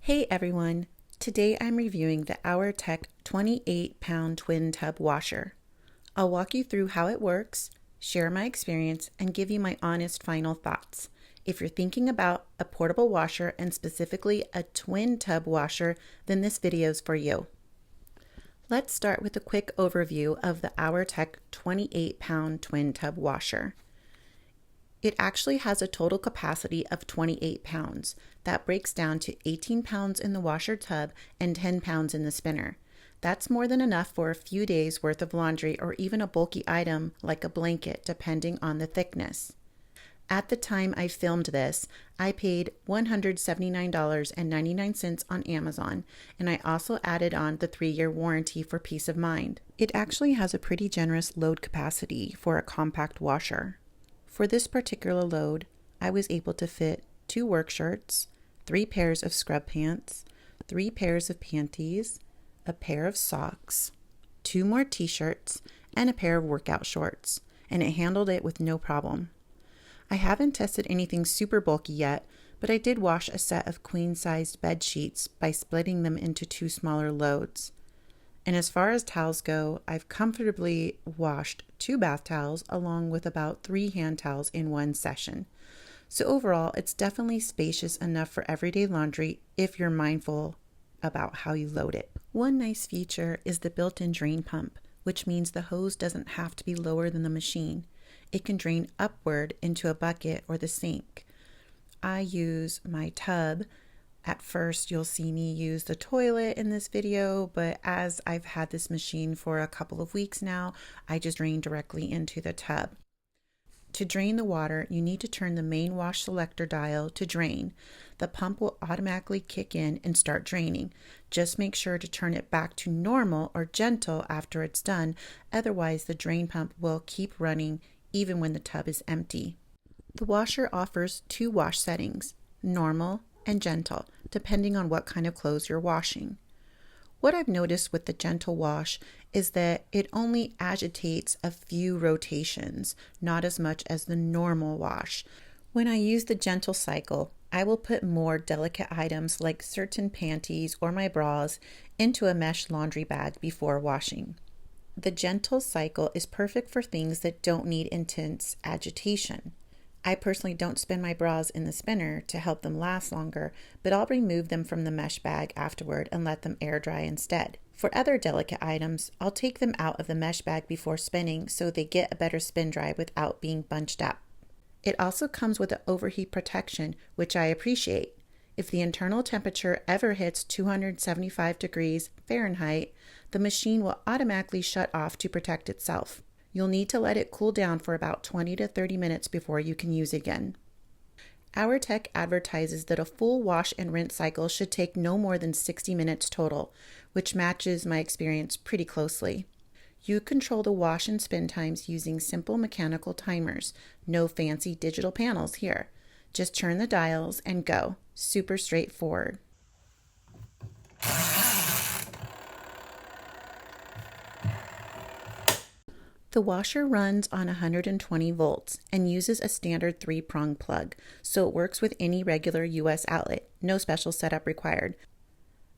Hey everyone, today I'm reviewing the Auertech 28lb twin tub washer. I'll walk you through how it works, share my experience, and give you my honest final thoughts. If you're thinking about a portable washer and specifically a twin tub washer, then this video's for you. Let's start with a quick overview of the Auertech 28lb twin tub washer. It actually has a total capacity of 28 pounds. That breaks down to 18 pounds in the washer tub and 10 pounds in the spinner. That's more than enough for a few days worth of laundry or even a bulky item like a blanket, depending on the thickness. At the time I filmed this, I paid $179.99 on Amazon, and I also added on the 3-year warranty for peace of mind. It actually has a pretty generous load capacity for a compact washer. For this particular load, I was able to fit 2 work shirts, 3 pairs of scrub pants, 3 pairs of panties, a pair of socks, 2 more t-shirts, and a pair of workout shorts, and it handled it with no problem. I haven't tested anything super bulky yet, but I did wash a set of queen-sized bed sheets by splitting them into 2 smaller loads. And as far as towels go, I've comfortably washed 2 bath towels along with about 3 hand towels in one session. So overall, it's definitely spacious enough for everyday laundry if you're mindful about how you load it. One nice feature is the built-in drain pump, which means the hose doesn't have to be lower than the machine. It can drain upward into a bucket or the sink. I use my tub. At first, you'll see me use the toilet in this video, but as I've had this machine for a couple of weeks now, I just drain directly into the tub. To drain the water, you need to turn the main wash selector dial to drain. The pump will automatically kick in and start draining. Just make sure to turn it back to normal or gentle after it's done, otherwise the drain pump will keep running even when the tub is empty. The washer offers 2 wash settings, normal and gentle, depending on what kind of clothes you're washing. What I've noticed with the gentle wash is that it only agitates a few rotations, not as much as the normal wash. When I use the gentle cycle, I will put more delicate items like certain panties or my bras into a mesh laundry bag before washing. The gentle cycle is perfect for things that don't need intense agitation. I personally don't spin my bras in the spinner to help them last longer, but I'll remove them from the mesh bag afterward and let them air dry instead. For other delicate items, I'll take them out of the mesh bag before spinning so they get a better spin dry without being bunched up. It also comes with an overheat protection, which I appreciate. If the internal temperature ever hits 275 degrees Fahrenheit, the machine will automatically shut off to protect itself. You'll need to let it cool down for about 20 to 30 minutes before you can use it again. Auertech advertises that a full wash and rinse cycle should take no more than 60 minutes total, which matches my experience pretty closely. You control the wash and spin times using simple mechanical timers. No fancy digital panels here. Just turn the dials and go. Super straightforward. The washer runs on 120 volts and uses a standard 3-prong plug, so it works with any regular US outlet. No special setup required.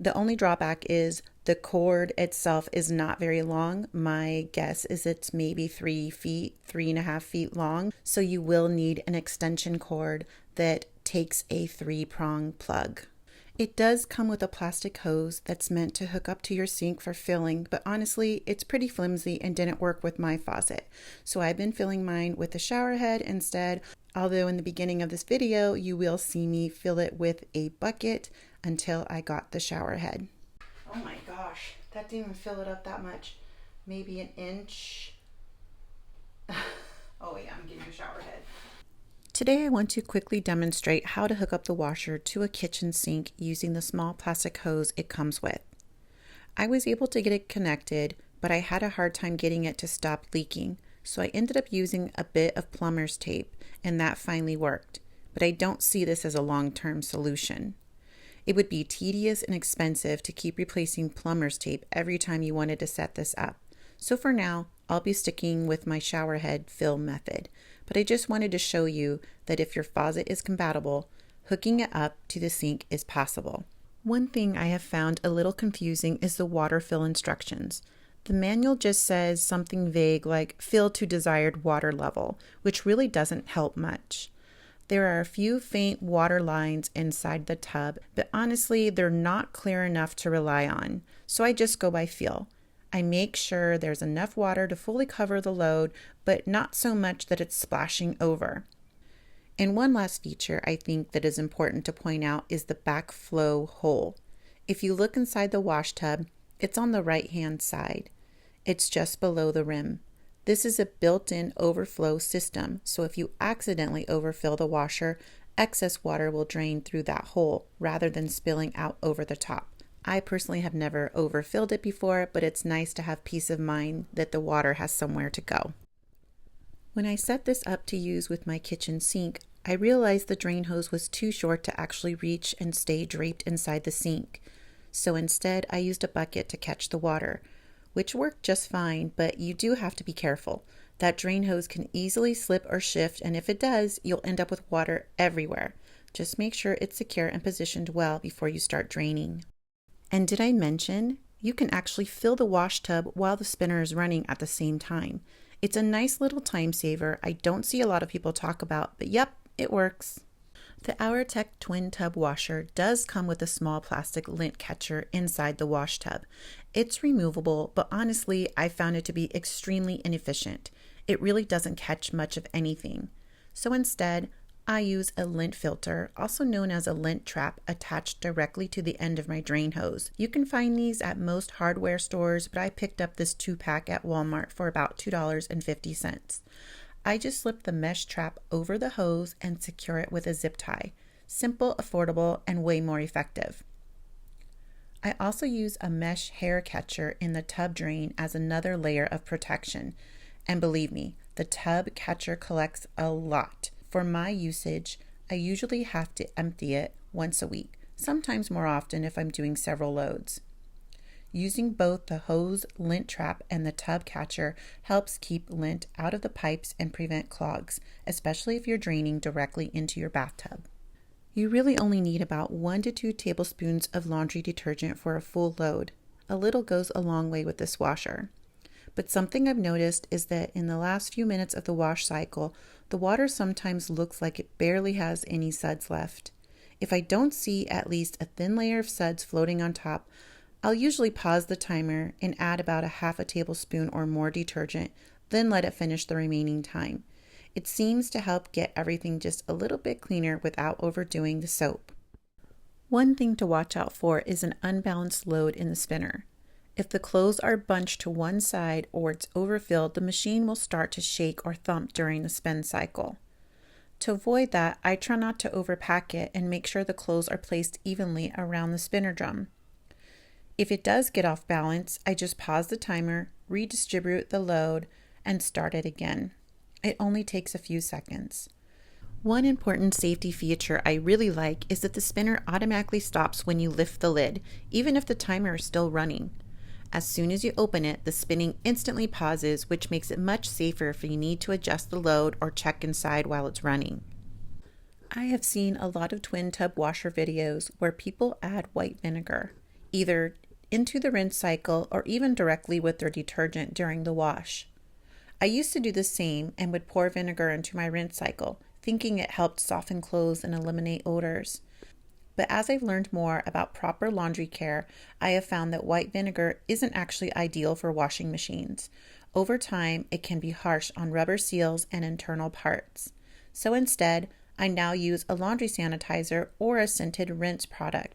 The only drawback is the cord itself is not very long. My guess is it's maybe 3.5 feet long, so you will need an extension cord that takes a 3-prong plug. It does come with a plastic hose that's meant to hook up to your sink for filling, but honestly, it's pretty flimsy and didn't work with my faucet. So I've been filling mine with the shower head instead, although in the beginning of this video, you will see me fill it with a bucket until I got the shower head. Oh my gosh, that didn't even fill it up that much. Maybe an inch. Oh yeah, I'm getting a shower head. Today I want to quickly demonstrate how to hook up the washer to a kitchen sink using the small plastic hose it comes with. I was able to get it connected, but I had a hard time getting it to stop leaking, so I ended up using a bit of plumber's tape, and that finally worked. But I don't see this as a long-term solution. It would be tedious and expensive to keep replacing plumber's tape every time you wanted to set this up. So for now, I'll be sticking with my shower head fill method, but I just wanted to show you that if your faucet is compatible, hooking it up to the sink is possible. One thing I have found a little confusing is the water fill instructions. The manual just says something vague like fill to desired water level, which really doesn't help much. There are a few faint water lines inside the tub, but honestly, they're not clear enough to rely on, so I just go by feel. I make sure there's enough water to fully cover the load, but not so much that it's splashing over. And one last feature I think that is important to point out is the backflow hole. If you look inside the wash tub, it's on the right-hand side. It's just below the rim. This is a built-in overflow system, so if you accidentally overfill the washer, excess water will drain through that hole rather than spilling out over the top. I personally have never overfilled it before, but it's nice to have peace of mind that the water has somewhere to go. When I set this up to use with my kitchen sink, I realized the drain hose was too short to actually reach and stay draped inside the sink. So instead, I used a bucket to catch the water, which worked just fine, but you do have to be careful. That drain hose can easily slip or shift, and if it does, you'll end up with water everywhere. Just make sure it's secure and positioned well before you start draining. And did I mention, you can actually fill the wash tub while the spinner is running at the same time. It's a nice little time saver I don't see a lot of people talk about, but yep, it works. The Auertech twin tub washer does come with a small plastic lint catcher inside the wash tub. It's removable, but honestly, I found it to be extremely inefficient. It really doesn't catch much of anything. So instead, I use a lint filter, also known as a lint trap, attached directly to the end of my drain hose. You can find these at most hardware stores, but I picked up this 2-pack at Walmart for about $2.50. I just slip the mesh trap over the hose and secure it with a zip tie. Simple, affordable, and way more effective. I also use a mesh hair catcher in the tub drain as another layer of protection. And believe me, the tub catcher collects a lot. For my usage, I usually have to empty it once a week, sometimes more often if I'm doing several loads. Using both the hose lint trap and the tub catcher helps keep lint out of the pipes and prevent clogs, especially if you're draining directly into your bathtub. You really only need about 1 to 2 tablespoons of laundry detergent for a full load. A little goes a long way with this washer. But something I've noticed is that in the last few minutes of the wash cycle, the water sometimes looks like it barely has any suds left. If I don't see at least a thin layer of suds floating on top, I'll usually pause the timer and add about a half a tablespoon or more detergent, then let it finish the remaining time. It seems to help get everything just a little bit cleaner without overdoing the soap. One thing to watch out for is an unbalanced load in the spinner. If the clothes are bunched to one side or it's overfilled, the machine will start to shake or thump during the spin cycle. To avoid that, I try not to overpack it and make sure the clothes are placed evenly around the spinner drum. If it does get off balance, I just pause the timer, redistribute the load, and start it again. It only takes a few seconds. One important safety feature I really like is that the spinner automatically stops when you lift the lid, even if the timer is still running. As soon as you open it, the spinning instantly pauses, which makes it much safer if you need to adjust the load or check inside while it's running. I have seen a lot of twin tub washer videos where people add white vinegar, either into the rinse cycle or even directly with their detergent during the wash. I used to do the same and would pour vinegar into my rinse cycle, thinking it helped soften clothes and eliminate odors. But as I've learned more about proper laundry care, I have found that white vinegar isn't actually ideal for washing machines. Over time, it can be harsh on rubber seals and internal parts. So instead, I now use a laundry sanitizer or a scented rinse product.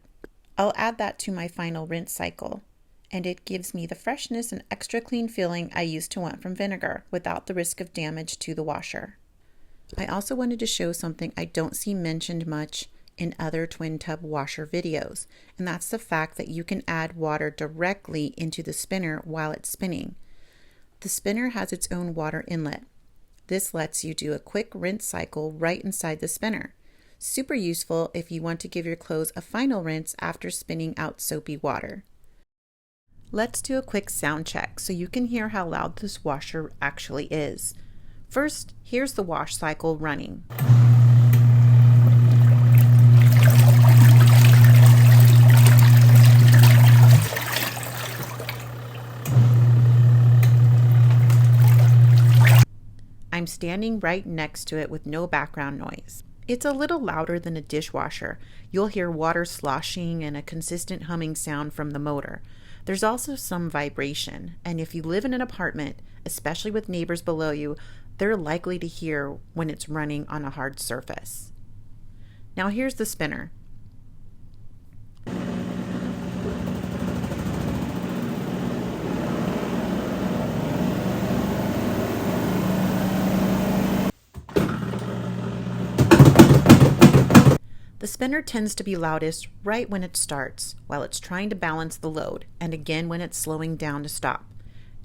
I'll add that to my final rinse cycle, and it gives me the freshness and extra clean feeling I used to want from vinegar without the risk of damage to the washer. I also wanted to show something I don't see mentioned much in other twin tub washer videos, and that's the fact that you can add water directly into the spinner while it's spinning. The spinner has its own water inlet. This lets you do a quick rinse cycle right inside the spinner. Super useful if you want to give your clothes a final rinse after spinning out soapy water. Let's do a quick sound check so you can hear how loud this washer actually is. First, here's the wash cycle running. standing right next to it with no background noise. It's a little louder than a dishwasher. You'll hear water sloshing and a consistent humming sound from the motor. There's also some vibration, and if you live in an apartment, especially with neighbors below you, they're likely to hear when it's running on a hard surface. Now here's the spinner. The spinner tends to be loudest right when it starts, while it's trying to balance the load, and again when it's slowing down to stop.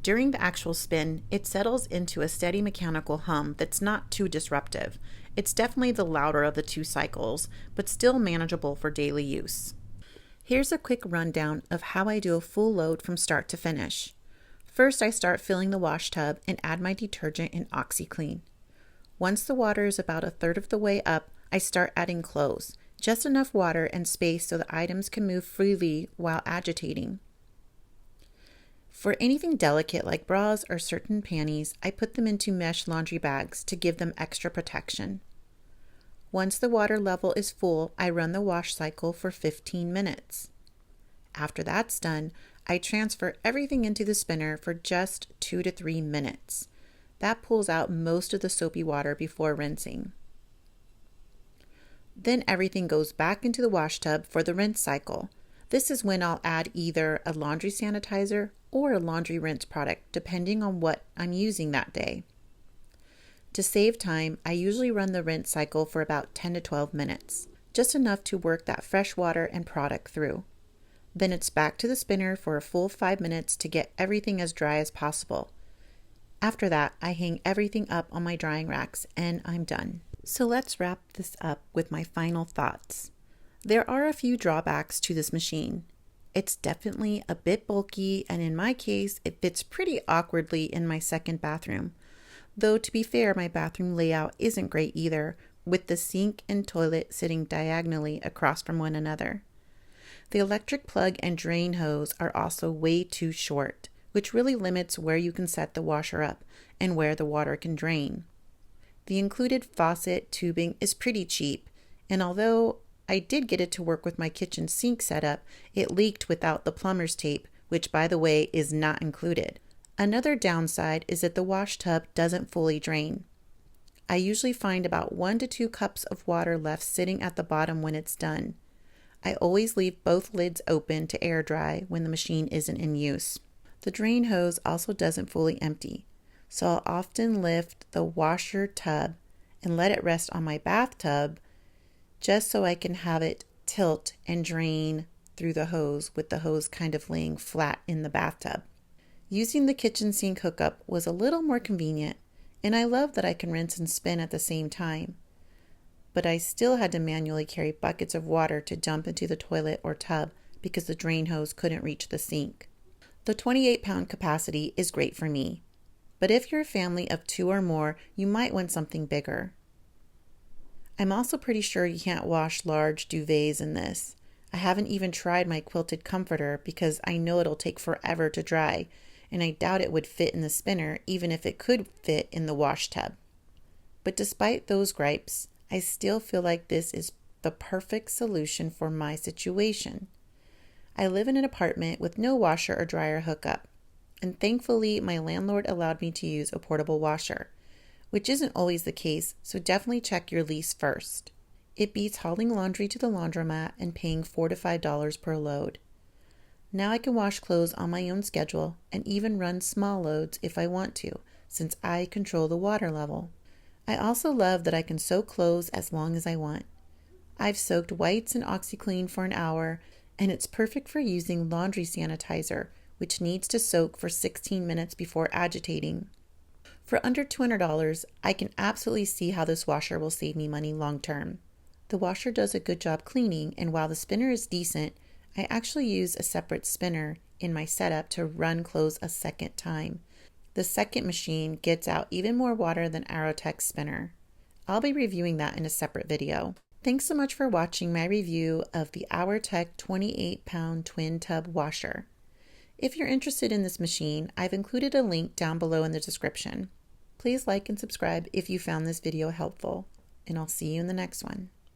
During the actual spin, it settles into a steady mechanical hum that's not too disruptive. It's definitely the louder of the two cycles, but still manageable for daily use. Here's a quick rundown of how I do a full load from start to finish. First, I start filling the wash tub and add my detergent and OxiClean. Once the water is about a third of the way up, I start adding clothes. Just enough water and space so the items can move freely while agitating. For anything delicate like bras or certain panties, I put them into mesh laundry bags to give them extra protection. Once the water level is full, I run the wash cycle for 15 minutes. After that's done, I transfer everything into the spinner for just 2 to 3 minutes. That pulls out most of the soapy water before rinsing. Then everything goes back into the wash tub for the rinse cycle. This is when I'll add either a laundry sanitizer or a laundry rinse product, depending on what I'm using that day. To save time, I usually run the rinse cycle for about 10 to 12 minutes, just enough to work that fresh water and product through. Then it's back to the spinner for a full 5 minutes to get everything as dry as possible. After that, I hang everything up on my drying racks and I'm done. So let's wrap this up with my final thoughts. There are a few drawbacks to this machine. It's definitely a bit bulky, and in my case, it fits pretty awkwardly in my second bathroom. Though to be fair, my bathroom layout isn't great either, with the sink and toilet sitting diagonally across from one another. The electric plug and drain hose are also way too short, which really limits where you can set the washer up and where the water can drain. The included faucet tubing is pretty cheap, and although I did get it to work with my kitchen sink setup, it leaked without the plumber's tape, which by the way is not included. Another downside is that the wash tub doesn't fully drain. I usually find about 1 to 2 cups of water left sitting at the bottom when it's done. I always leave both lids open to air dry when the machine isn't in use. The drain hose also doesn't fully empty, so I'll often lift the washer tub and let it rest on my bathtub just so I can have it tilt and drain through the hose with the hose kind of laying flat in the bathtub. Using the kitchen sink hookup was a little more convenient, and I love that I can rinse and spin at the same time. But I still had to manually carry buckets of water to dump into the toilet or tub because the drain hose couldn't reach the sink. The 28-pound capacity is great for me, but if you're a family of 2 or more, you might want something bigger. I'm also pretty sure you can't wash large duvets in this. I haven't even tried my quilted comforter because I know it'll take forever to dry, and I doubt it would fit in the spinner even if it could fit in the wash tub. But despite those gripes, I still feel like this is the perfect solution for my situation. I live in an apartment with no washer or dryer hookup, and thankfully my landlord allowed me to use a portable washer, which isn't always the case, so definitely check your lease first. It beats hauling laundry to the laundromat and paying $4 to $5 per load. Now I can wash clothes on my own schedule and even run small loads if I want to, since I control the water level. I also love that I can soak clothes as long as I want. I've soaked whites in OxiClean for an hour, and it's perfect for using laundry sanitizer, which needs to soak for 16 minutes before agitating. For under $200, I can absolutely see how this washer will save me money long term. The washer does a good job cleaning, and while the spinner is decent, I actually use a separate spinner in my setup to run clothes a second time. The second machine gets out even more water than Auertech's spinner. I'll be reviewing that in a separate video. Thanks so much for watching my review of the Auertech 28-pound twin tub washer. If you're interested in this machine, I've included a link down below in the description. Please like and subscribe if you found this video helpful, and I'll see you in the next one.